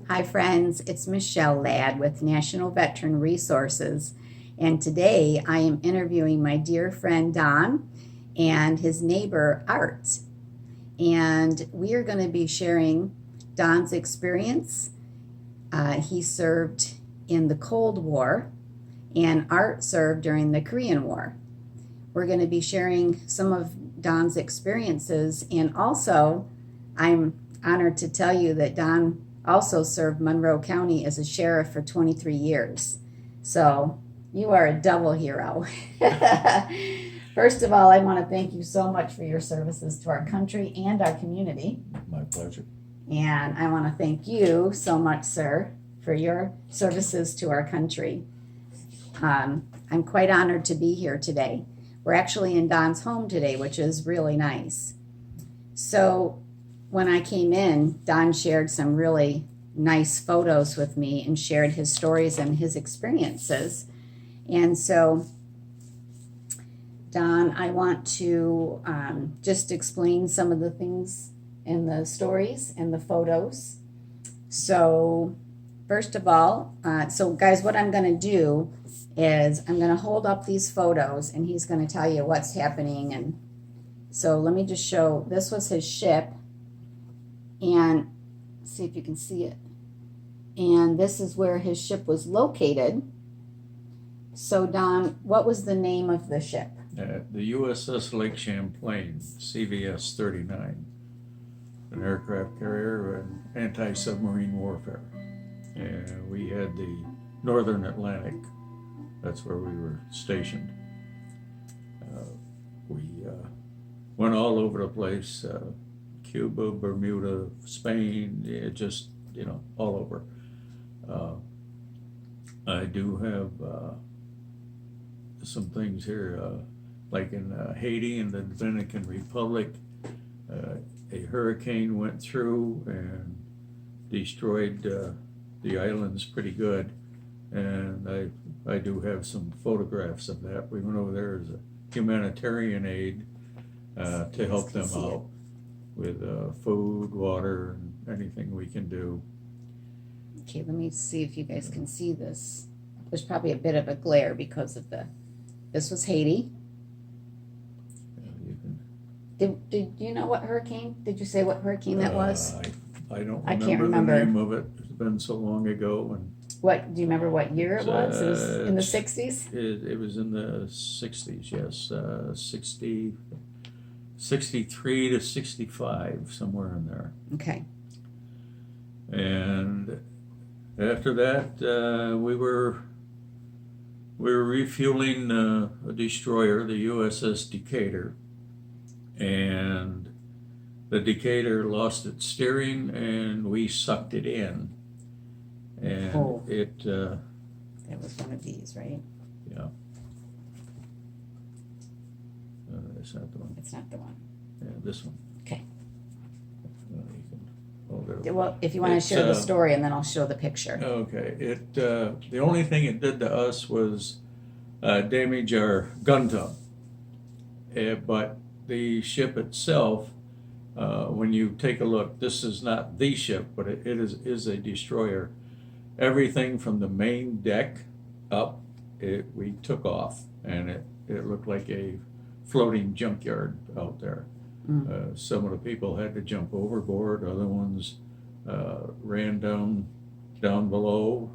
Hi friends, it's Michelle Ladd with National Veteran Resources, and today I am interviewing my dear friend Don and his neighbor Art, and we are going to be sharing Don's experience. He served in the Cold War, and Art served during the Korean War. We're going to be sharing some of Don's experiences, and also I'm honored to tell you that Don also served Monroe County as a sheriff for 23 years. So you are a double hero. First of all, I want to thank you so much for your services to our country and our community. My pleasure. And I want to thank you so much, sir, for your services to our country. I'm quite honored to be here today. We're actually in Don's home today, which is really nice. So when I came in, Don shared some really nice photos with me and shared his stories and his experiences. And so, Don, I want to just explain some of the things in the stories and the photos. So, first of all, guys, what I'm going to do is I'm going to hold up these photos and he's going to tell you what's happening. And so let me just show, this was his ship. And see if you can see it. And this is where his ship was located. So Don, what was the name of the ship? The USS Lake Champlain, CVS 39, an aircraft carrier and anti-submarine warfare. And we had the Northern Atlantic. That's where we were stationed. We went all over the place. Cuba, Bermuda, Spain, just, all over. I do have some things here, like in Haiti and the Dominican Republic, a hurricane went through and destroyed the islands pretty good. And I do have some photographs of that. We went over there as a humanitarian aid to help them out with food, water, and anything we can do. Okay, let me see if you guys can see this. There's probably a bit of a glare because of this was Haiti. You can, Did you know what hurricane? Did you say what hurricane that was? I don't I can't remember the remember. name of it. It's been so long ago. And Do you remember what year it was? It was in the 60s? It was in the 60s, yes. 63 to 65, somewhere in there. Okay. And after that, we were refueling a destroyer, the USS Decatur, and the Decatur lost its steering, and we sucked it in, and it. That was one of these, right? Yeah. That's not the one. It's not the one. Yeah, this one. Okay. You can hold it. Well, if you want to share the story, and then I'll show the picture. Okay. The only thing it did to us was damage our gun tub. But the ship itself, when you take a look, this is not the ship, but it is a destroyer. Everything from the main deck up, we took off, and it looked like a floating junkyard out there. Some of the people had to jump overboard. Other ones ran down below,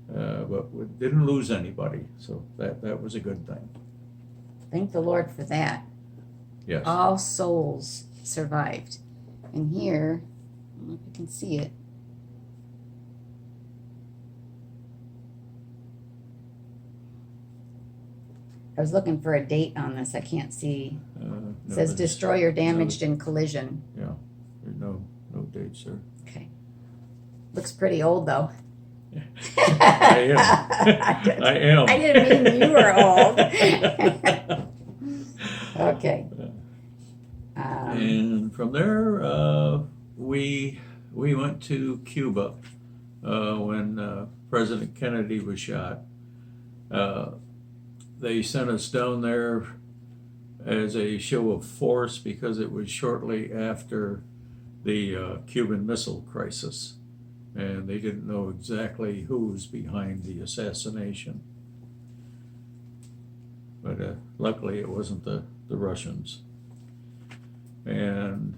but we didn't lose anybody. So that was a good thing. Thank the Lord for that. Yes. All souls survived. And here, I don't know if you can see it. I was looking for a date on this. I can't see. It says destroyer damaged in collision. Yeah, there's no dates there. Okay. Looks pretty old though. I am. I am. I didn't mean you were old. Okay. And from there, we went to Cuba when President Kennedy was shot. They sent us down there as a show of force because it was shortly after the Cuban Missile Crisis. and they didn't know exactly who was behind the assassination. But luckily it wasn't the Russians. And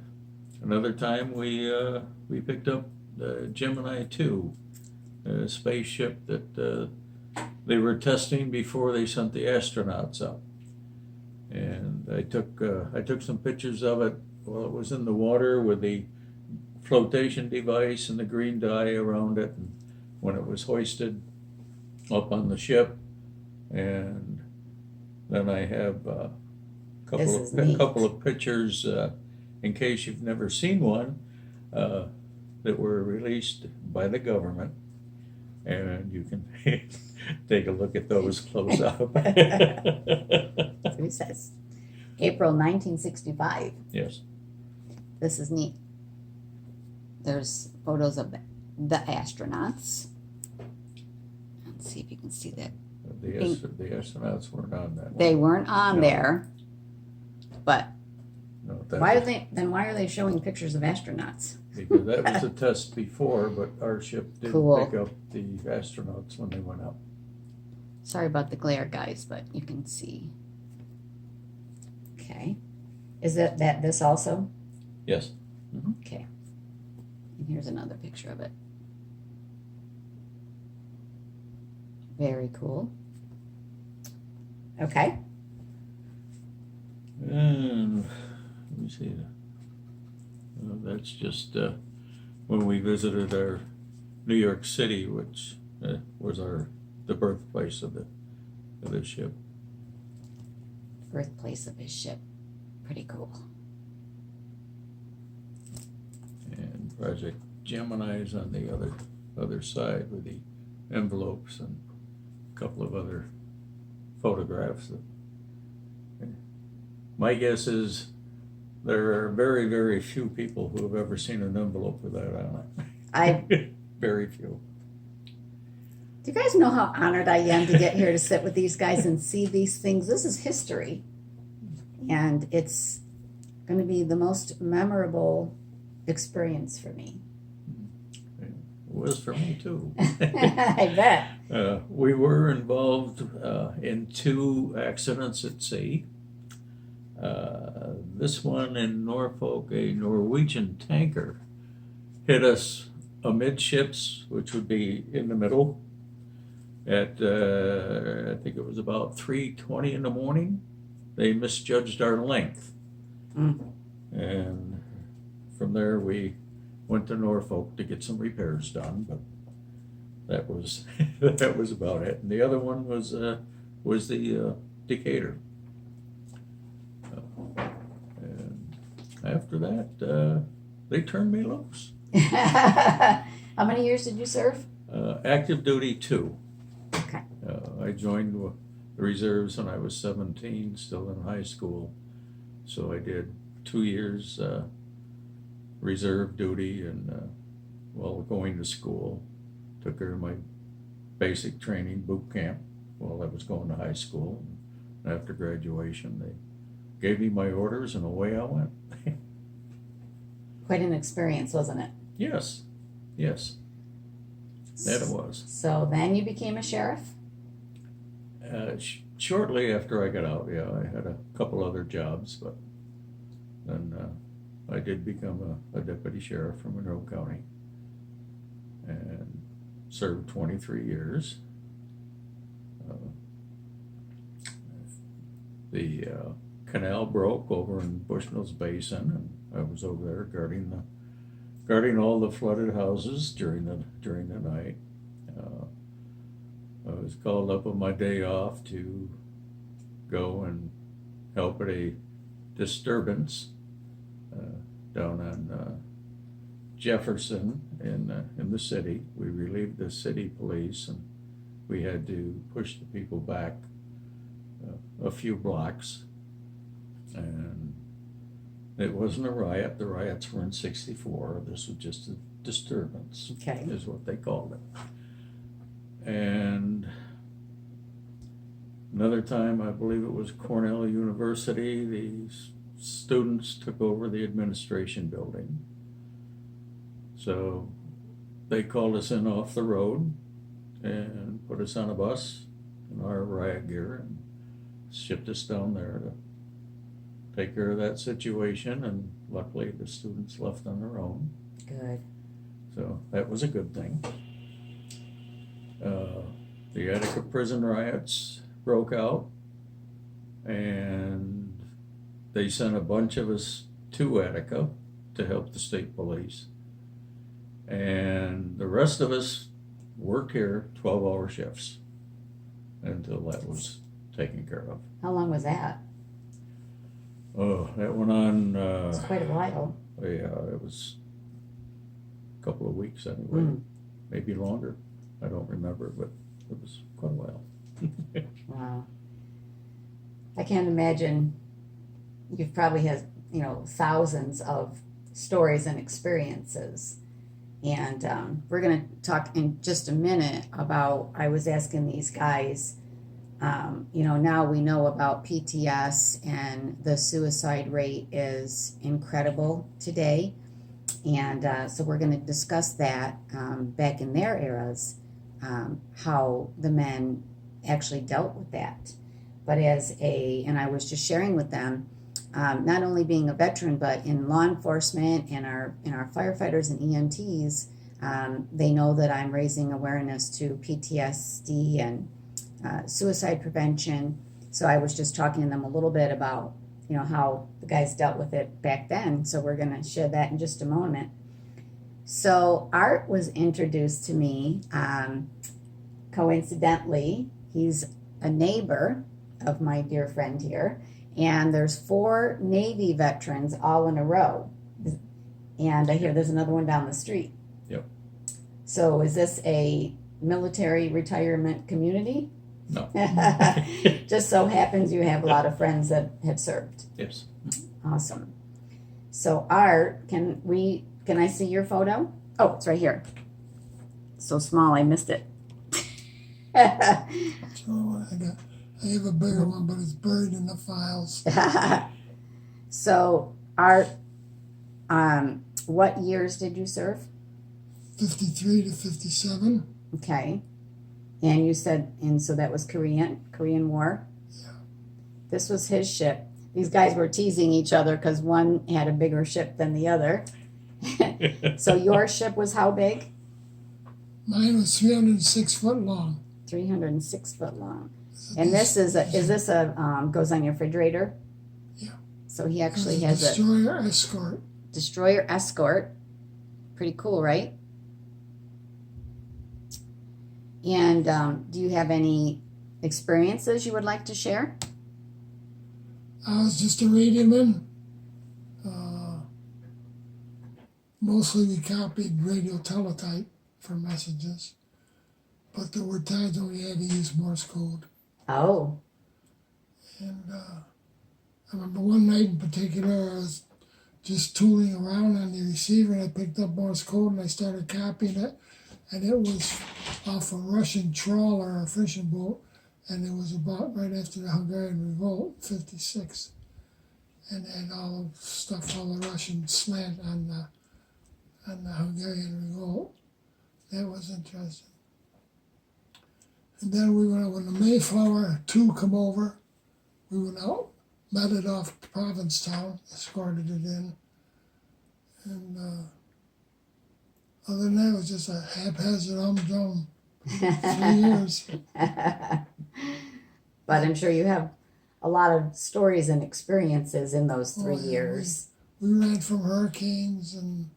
another time we picked up the Gemini II, a spaceship that they were testing before they sent the astronauts up. And I took some pictures of it while it was in the water with the flotation device and the green dye around it, and when it was hoisted up on the ship. And then I have a couple of pictures in case you've never seen one that were released by the government, and you can take a look at those close up. That's what he says. April 1965. Yes. This is neat. There's photos of the astronauts. Let's see if you can see that. The astronauts weren't on that one. They weren't on there, but No, why are they showing pictures of astronauts? Because that was a test before, but our ship didn't Cool. pick up the astronauts when they went up. Sorry about the glare, guys, but you can see. Okay. Is it that this also? Yes. Okay. And here's another picture of it. Very cool. Okay. And let me see. That's just when we visited our New York City, which was the birthplace of the ship. Birthplace of his ship. Pretty cool. And Project Gemini is on the other side with the envelopes and a couple of other photographs. My guess is there are very, very few people who have ever seen an envelope with that on it. Very few. Do you guys know how honored I am to get here to sit with these guys and see these things? This is history. And it's going to be the most memorable experience for me. It was for me too. I bet. We were involved in 2 accidents at sea. This one in Norfolk, a Norwegian tanker hit us amidships, which would be in the middle, at I think it was about 3:20 in the morning. They misjudged our length. And from there we went to Norfolk to get some repairs done, but that was that was about it. And the other one was the Decatur. And after that, they turned me loose. How many years did you serve? Active duty 2. Okay. I joined the reserves when I was 17, still in high school. So I did 2 years reserve duty and while going to school. Took care of my basic training boot camp while I was going to high school. And after graduation, they gave me my orders and away I went. Quite an experience, wasn't it? Yes, that it was. So then you became a sheriff? Shortly after I got out, yeah, I had a couple other jobs, but then I did become a deputy sheriff from Monroe County and served 23 years. The canal broke over in Bushnell's Basin, and I was over there guarding all the flooded houses during the night. I was called up on my day off to go and help at a disturbance down on Jefferson in the city. We relieved the city police, and we had to push the people back a few blocks. And it wasn't a riot. The riots were in '64. This was just a disturbance, Okay. is what they called it. And another time, I believe it was Cornell University, the students took over the administration building. So they called us in off the road and put us on a bus in our riot gear and shipped us down there to take care of that situation. And luckily, the students left on their own. Good. So that was a good thing. The Attica prison riots broke out, and they sent a bunch of us to Attica to help the state police. And the rest of us worked here 12-hour shifts until that was taken care of. How long was that? Oh, that went on, It's quite a while. yeah, it was a couple of weeks anyway, maybe longer. I don't remember, but it was quite a while. Wow. I can't imagine. You've probably had, thousands of stories and experiences. And we're going to talk in just a minute about, I was asking these guys, now we know about PTS, and the suicide rate is incredible today. And so we're going to discuss that back in their eras, how the men actually dealt with that. But and I was just sharing with them, not only being a veteran, but in law enforcement and our firefighters and EMTs, they know that I'm raising awareness to PTSD and suicide prevention. So I was just talking to them a little bit about, how the guys dealt with it back then. So we're going to share that in just a moment. So Art was introduced to me, coincidentally. He's a neighbor of my dear friend here. And there's 4 Navy veterans all in a row. And I hear there's another one down the street. Yep. So is this a military retirement community? No. Just so happens you have a lot of friends that have served. Yes. Awesome. So Art, can I see your photo? Oh, it's right here. So small, I missed it. I have a bigger one, but it's buried in the files. So Art, what years did you serve? 53 to 57. Okay. And you said, and so that was Korean War? Yeah. This was his ship. These guys were teasing each other because one had a bigger ship than the other. So your ship was how big? Mine was 306 foot long. 306 foot long. And this goes on your refrigerator? Yeah. So he actually has a destroyer escort. Destroyer escort. Pretty cool, right? And do you have any experiences you would like to share? I was just a radioman. Mostly we copied radio teletype for messages, but there were times when we had to use Morse code. Oh. And I remember one night in particular, I was just tooling around on the receiver, and I picked up Morse code and I started copying it, and it was off a Russian trawler, a fishing boat, and it was about right after the Hungarian Revolt, 56. And then all the stuff, all the Russian slant on the Hungarian Revolt. That was interesting. And then we went out, when the Mayflower II come over, we went out, met it off Provincetown, escorted it in. And other than that, it was just a haphazard humdrum 3 years. But I'm sure you have a lot of stories and experiences in those 3 years. We ran from hurricanes, and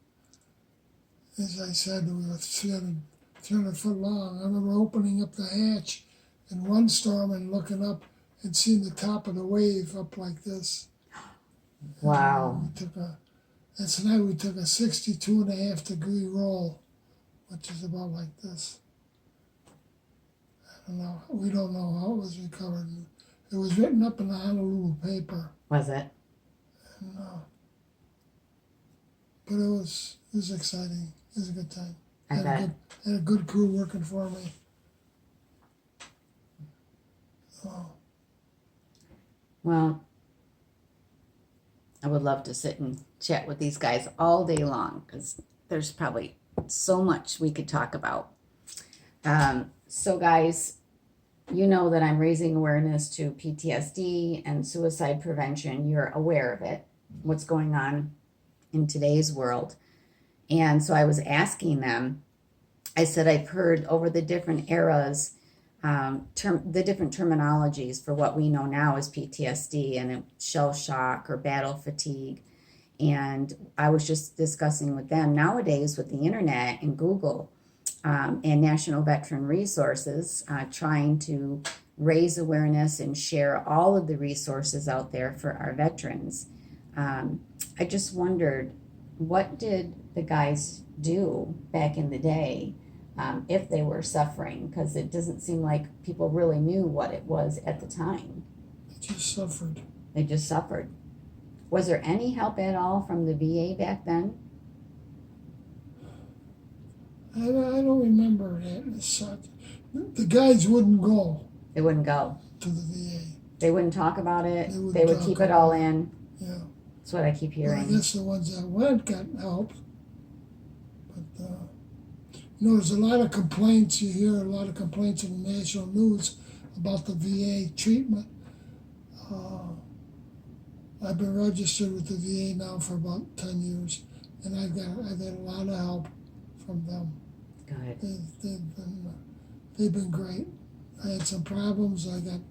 as I said, we were 300 foot long. I remember opening up the hatch in one storm and looking up and seeing the top of the wave up like this. Wow. That's night we took a 62.5 degree roll, which is about like this. I don't know. We don't know how it was recovered. It was written up in the Honolulu paper. Was it? And, but it was exciting. It was a good time. I bet. Had a good crew working for me. So. Well, I would love to sit and chat with these guys all day long because there's probably so much we could talk about. So guys, you know that I'm raising awareness to PTSD and suicide prevention. You're aware of it, what's going on in today's world. And so I was asking them, I said, I've heard over the different eras, the different terminologies for what we know now as PTSD and shell shock or battle fatigue. And I was just discussing with them nowadays with the internet and Google and National Veteran Resources, trying to raise awareness and share all of the resources out there for our veterans. I just wondered, what did the guys do back in the day if they were suffering? Because it doesn't seem like people really knew what it was at the time. They just suffered. They just suffered. Was there any help at all from the VA back then? I don't remember that as such. The guys wouldn't go They wouldn't go. to the VA. They wouldn't talk about it. They wouldn't They would talk keep it about all it. in. Yeah. That's what I keep Well, I hearing. guess the ones that went got help. But, there's a lot of complaints. You hear a lot of complaints in the national news about the VA treatment. I've been registered with the VA now for about 10 years, and I've got a lot of help from them. Good. They've been great. I had some problems. I got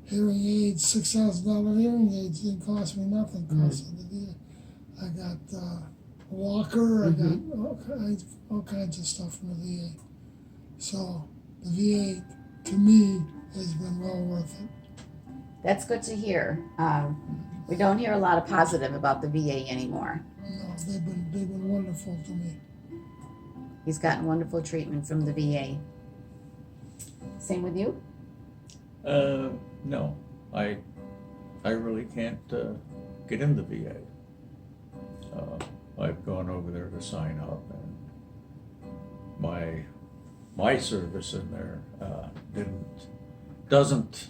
hearing aids, $6,000 hearing aids. Didn't cost me nothing. Cost the VA. I got a walker. I got all kinds of stuff from the VA. So the VA, to me, has been well worth it. That's good to hear. We don't hear a lot of positive about the VA anymore. No, they've been wonderful to me. He's gotten wonderful treatment from the VA. Same with you? No, I really can't get in the VA. I've gone over there to sign up, and my service in there doesn't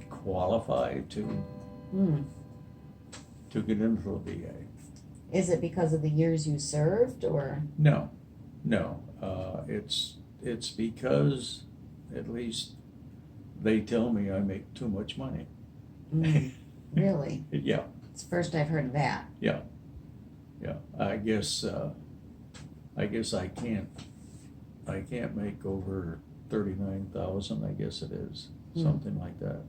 qualify to get into the VA. Is it because of the years you served, or? No. It's because, at least they tell me, I make too much money. Really? Yeah. It's the first I've heard of that. Yeah. I guess I can't make over 39,000. I guess it is something like that.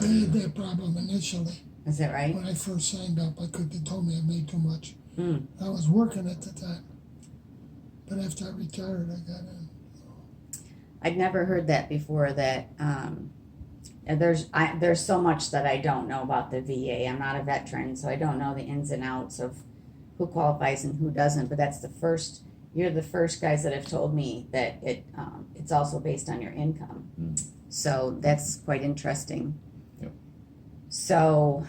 I had that problem initially. Is that right? When I first signed up, they told me I made too much. Mm. I was working at the time. But after I retired, I got in. I'd never heard that before, that there's so much that I don't know about the VA. I'm not a veteran, so I don't know the ins and outs of who qualifies and who doesn't. But you're the first guys that have told me that it's also based on your income. So that's quite interesting. Yep. So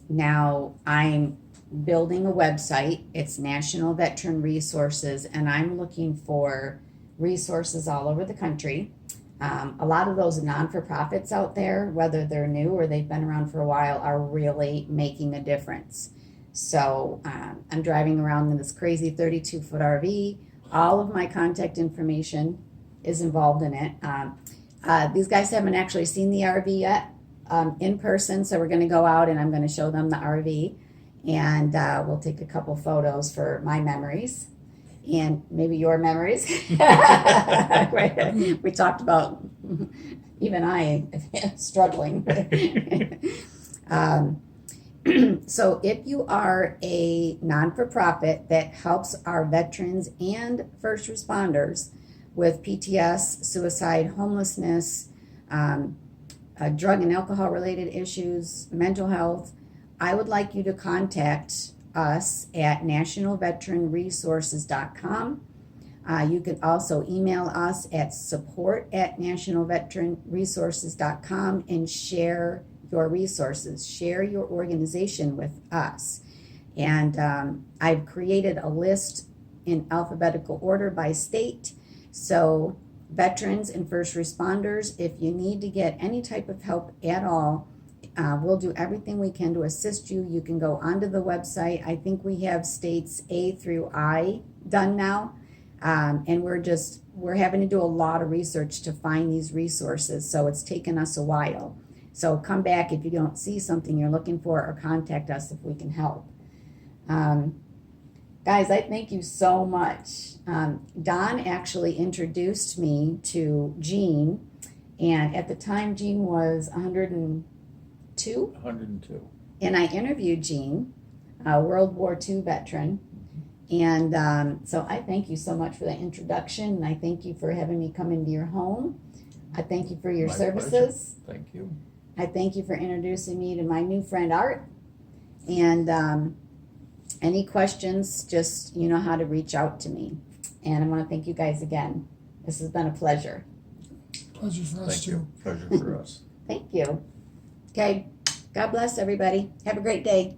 now I'm building a website. It's National Veteran Resources, and I'm looking for resources all over the country. A lot of those non-for-profits out there, whether they're new or they've been around for a while, are really making a difference. So I'm driving around in this crazy 32-foot RV. All of my contact information is involved in it. These guys haven't actually seen the RV yet in person, so we're going to go out and I'm going to show them the RV, and we'll take a couple photos for my memories and maybe your memories. We talked about, even I struggling. So if you are a non-for-profit that helps our veterans and first responders with PTS, suicide, homelessness, drug and alcohol related issues, mental health, I would like you to contact us at nationalveteranresources.com. You can also email us at support@nationalveteranresources.com and share your resources, share your organization with us. And I've created a list in alphabetical order by state. So veterans and first responders, if you need to get any type of help at all we'll do everything we can to assist you. You can go onto the website. I think we have states A through I done now. And we're having to do a lot of research to find these resources. So it's taken us a while. So come back if you don't see something you're looking for, or contact us if we can help. Guys, I thank you so much. Don actually introduced me to Gene, and at the time Gene was 102. 102. And I interviewed Gene, a World War II veteran. And so I thank you so much for that introduction, and I thank you for having me come into your home. I thank you for your My services. pleasure. Thank you. I thank you for introducing me to my new friend Art. And any questions, just you know how to reach out to me. And I want to thank you guys again. This has been a pleasure. Pleasure for us Thank too. you. Pleasure for us. Thank you. Okay. God bless everybody. Have a great day.